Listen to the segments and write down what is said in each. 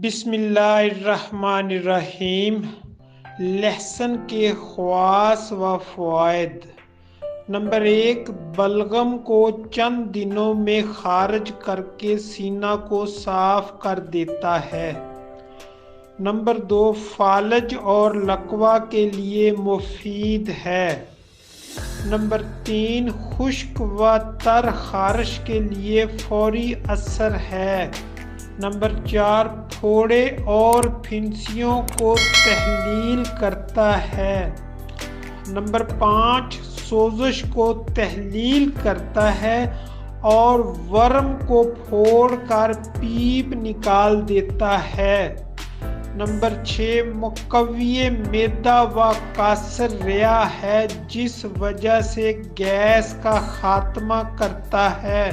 بسم اللہ الرحمن الرحیم۔ لہسن کے خواص و فوائد۔ نمبر 1، بلغم کو چند دنوں میں خارج کر کے سینہ کو صاف کر دیتا ہے۔ نمبر 2، فالج اور لقوہ کے لیے مفید ہے۔ نمبر 3، خشک و تر خارش کے لیے فوری اثر ہے۔ نمبر 4، پھوڑے اور پھنسیوں کو تحلیل کرتا ہے۔ نمبر 5، سوزش کو تحلیل کرتا ہے اور ورم کو پھوڑ کر پیپ نکال دیتا ہے۔ نمبر 6، مقوی معدہ و قاصر ریا ہے، جس وجہ سے گیس کا خاتمہ کرتا ہے۔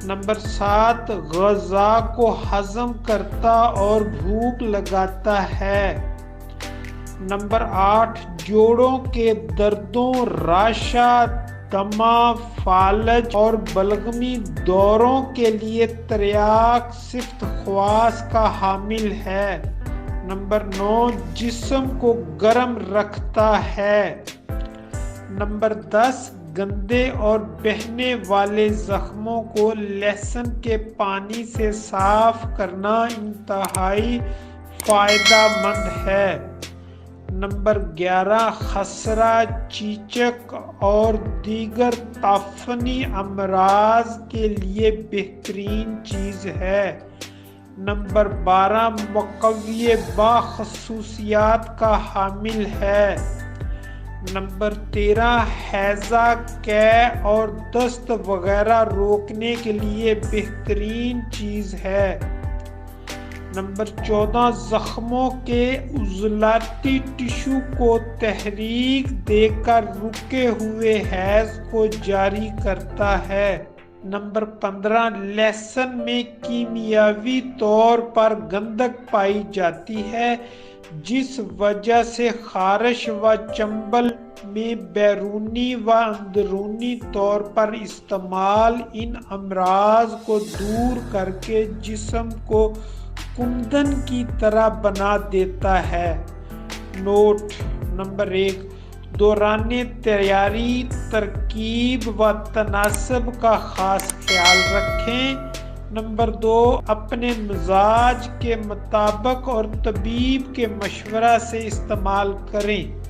نمبر 7، غذا کو ہضم کرتا اور بھوک لگاتا ہے۔ نمبر 8، جوڑوں کے دردوں، راشا، دمہ، فالج اور بلغمی دوروں کے لیے تریاک صفت خواص کا حامل ہے۔ نمبر 9، جسم کو گرم رکھتا ہے۔ نمبر 10، گندے اور بہنے والے زخموں کو لہسن کے پانی سے صاف کرنا انتہائی فائدہ مند ہے۔ نمبر 11، خسرہ، چیچک اور دیگر تعفنی امراض کے لیے بہترین چیز ہے۔ نمبر 12، مقوی باخصوصیات کا حامل ہے۔ نمبر 13، ہیضہ، قے اور دست وغیرہ روکنے کے لیے بہترین چیز ہے۔ نمبر 14، زخموں کے عضلاتی ٹشو کو تحریک دے کر رکے ہوئے حیض کو جاری کرتا ہے۔ نمبر 15، لہسن میں کیمیاوی طور پر گندھک پائی جاتی ہے، جس وجہ سے خارش و چنبل میں بیرونی و اندرونی طور پر استعمال ان امراض کو دور کر کے جسم کو کندن کی طرح بنا دیتا ہے۔ نوٹ: نمبر 1، دوران تیاری ترکیب و تناسب کا خاص خیال رکھیں۔ نمبر 2، اپنے مزاج کے مطابق اور طبیب کے مشورہ سے استعمال کریں۔